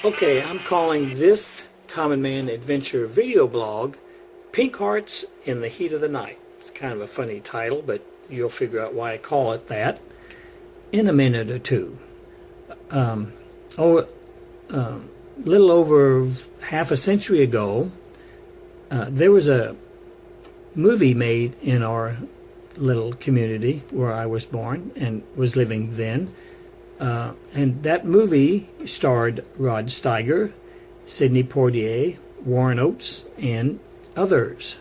Okay, I'm calling this Common Man Adventure video blog Pink Hearts in the Heat of the Night. It's kind of a funny title, but you'll figure out why I call it that in a minute or two. Little over half a century ago, there was a movie made in our little community where I was born and was living then. And that movie starred Rod Steiger, Sidney Poitier, Warren Oates, and others.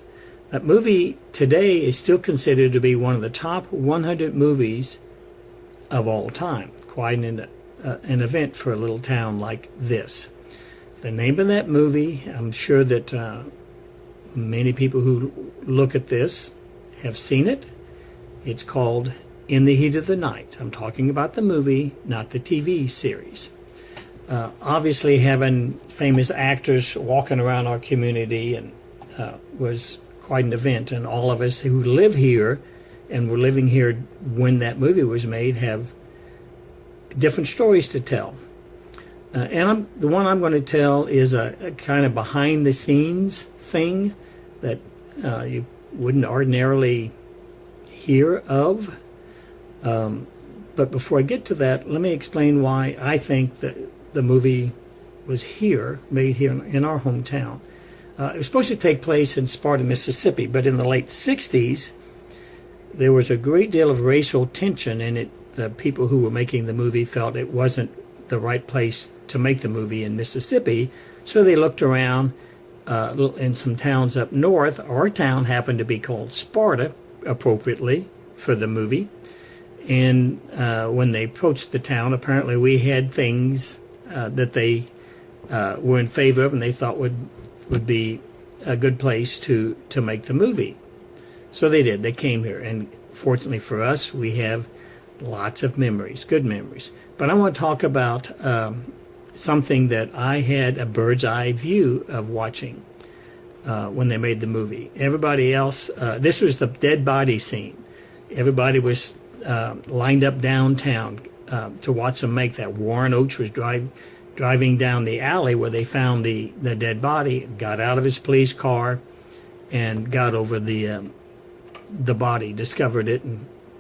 That movie today is still considered to be one of the top 100 movies of all time. Quite an event for a little town like this. The name of that movie, I'm sure that many people who look at this have seen it. It's called In the Heat of the Night. I'm talking about the movie, not the TV series. Obviously, having famous actors walking around our community and was quite an event, and all of us who live here and were living here when that movie was made have different stories to tell. And the one I'm going to tell is a kind of behind-the-scenes thing that you wouldn't ordinarily hear of. But before I get to that, let me explain why I think that the movie was made here in our hometown. It was supposed to take place in Sparta, Mississippi, but in the late 60s, there was a great deal of racial tension in it. The people who were making the movie felt it wasn't the right place to make the movie in Mississippi, so they looked around in some towns up north. Our town happened to be called Sparta, appropriately, for the movie. And when they approached the town, apparently we had things that they were in favor of and they thought would be a good place to make the movie. So they did. They came here. And fortunately for us, we have lots of memories, good memories. But I want to talk about something that I had a bird's eye view of watching when they made the movie. Everybody else, this was the dead body scene. Everybody was lined up downtown to watch them make that. Warren Oates was driving down the alley where they found the dead body, got out of his police car, and got over the body, discovered it,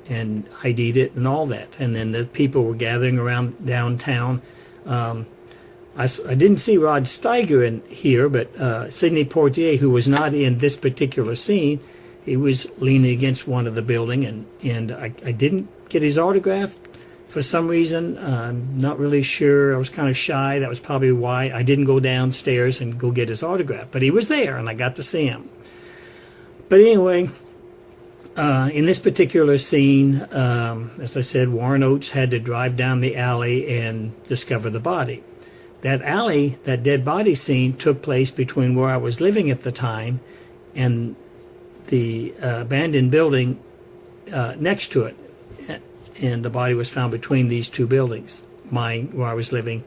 and ID'd it and all that. And then the people were gathering around downtown. I didn't see Rod Steiger in here, but Sidney Poitier, who was not in this particular scene, he was leaning against one of the building, and I didn't get his autograph for some reason. I'm not really sure. I was kind of shy. That was probably why I didn't go downstairs and go get his autograph. But he was there, and I got to see him. But anyway, in this particular scene, as I said, Warren Oates had to drive down the alley and discover the body. That alley, that dead body scene, took place between where I was living at the time and the abandoned building next to it. And the body was found between these two buildings, mine, where I was living,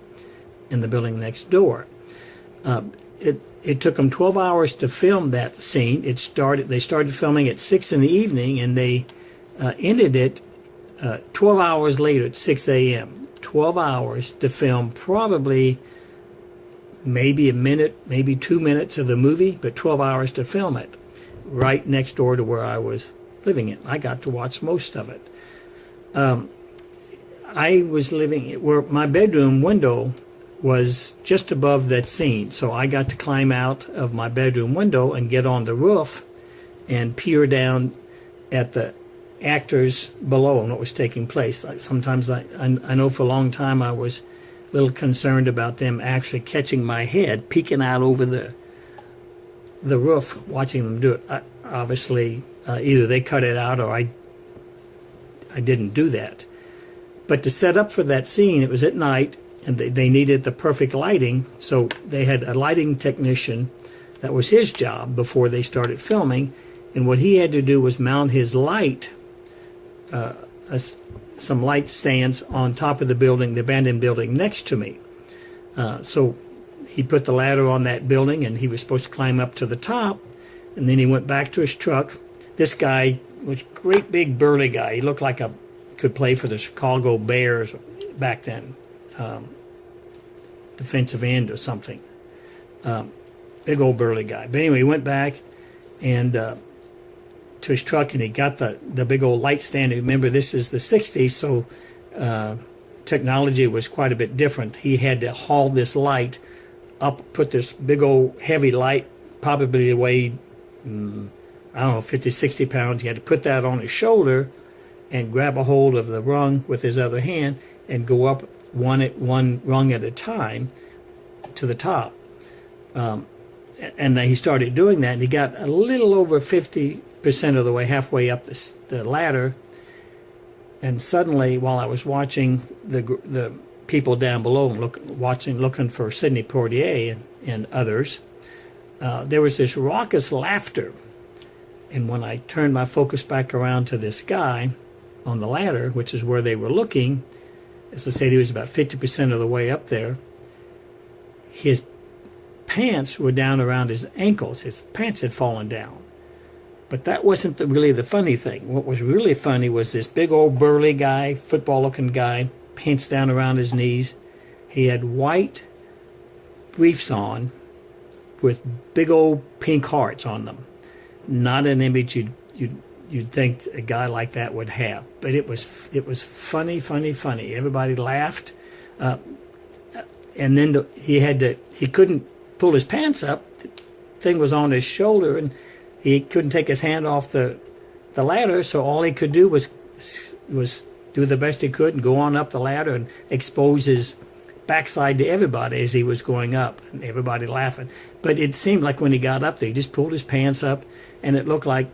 and the building next door. It took them 12 hours to film that scene. They started filming at 6 in the evening, and they ended it 12 hours later at 6 a.m. 12 hours to film probably maybe a minute, maybe 2 minutes of the movie, but 12 hours to film it right next door to where I was living in. I got to watch most of it. I was living where my bedroom window was just above that scene, so I got to climb out of my bedroom window and get on the roof and peer down at the actors below and what was taking place. Sometimes I know for a long time I was a little concerned about them actually catching my head, peeking out over the roof, watching them do it. Obviously, either they cut it out or I didn't do that. But to set up for that scene, it was at night, and they needed the perfect lighting, so they had a lighting technician. That was his job before they started filming, and what he had to do was mount his light, some light stands on top of the building, the abandoned building next to me. So he put the ladder on that building, and he was supposed to climb up to the top, and then he went back to his truck. This guy was a great big burly guy. He looked like could play for the Chicago Bears back then. defensive end or something. Big old burly guy. But anyway, he went back and to his truck, and he got the big old light stand. Remember, this is the 60s, so technology was quite a bit different. He had to haul this light up, put this big old heavy light, probably weighed, I don't know, 50, 60 pounds. He had to put that on his shoulder and grab a hold of the rung with his other hand and go up one rung at a time to the top. And then he started doing that, and he got a little over 50% of the way, halfway up the ladder. And suddenly, while I was watching the people down below, looking for Sidney Poitier and others, there was this raucous laughter. And when I turned my focus back around to this guy on the ladder, which is where they were looking, as I said, he was about 50% of the way up there. His pants were down around his ankles. His pants had fallen down. But that wasn't really the funny thing. What was really funny was this big old burly guy, football-looking guy, pants down around his knees. He had white briefs on with big old pink hearts on them. Not an image you'd think a guy like that would have. But it was funny. Everybody laughed. And then he couldn't pull his pants up. The thing was on his shoulder, and he couldn't take his hand off the ladder, so all he could do was do the best he could and go on up the ladder and expose his backside to everybody as he was going up, and everybody laughing. But it seemed like when he got up there, he just pulled his pants up, and it looked like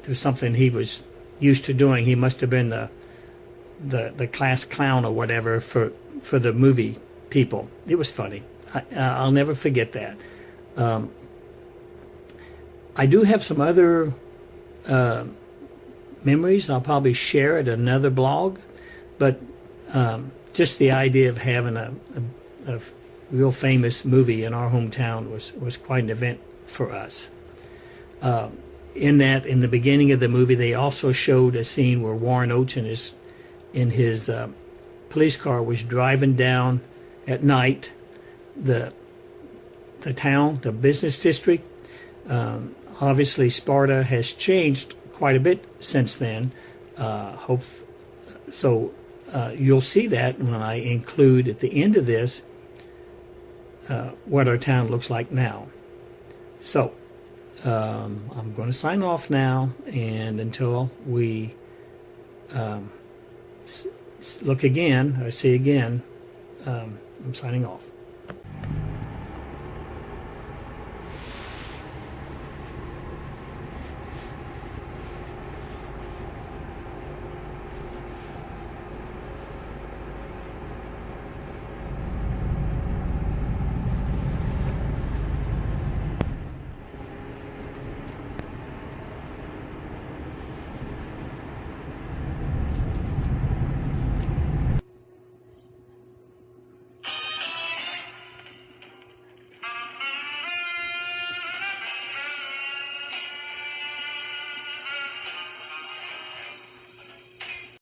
there was something he was used to doing. He must have been the class clown or whatever for the movie people. It was funny. I'll never forget that. I do have some other memories I'll probably share at another blog, but just the idea of having a real famous movie in our hometown was quite an event for us. In the beginning of the movie, they also showed a scene where Warren Oates in his police car was driving down at night the town, the business district. Obviously, Sparta has changed quite a bit since then. You'll see that when I include at the end of this what our town looks like now. So I'm going to sign off now, and until we look again or see again, I'm signing off.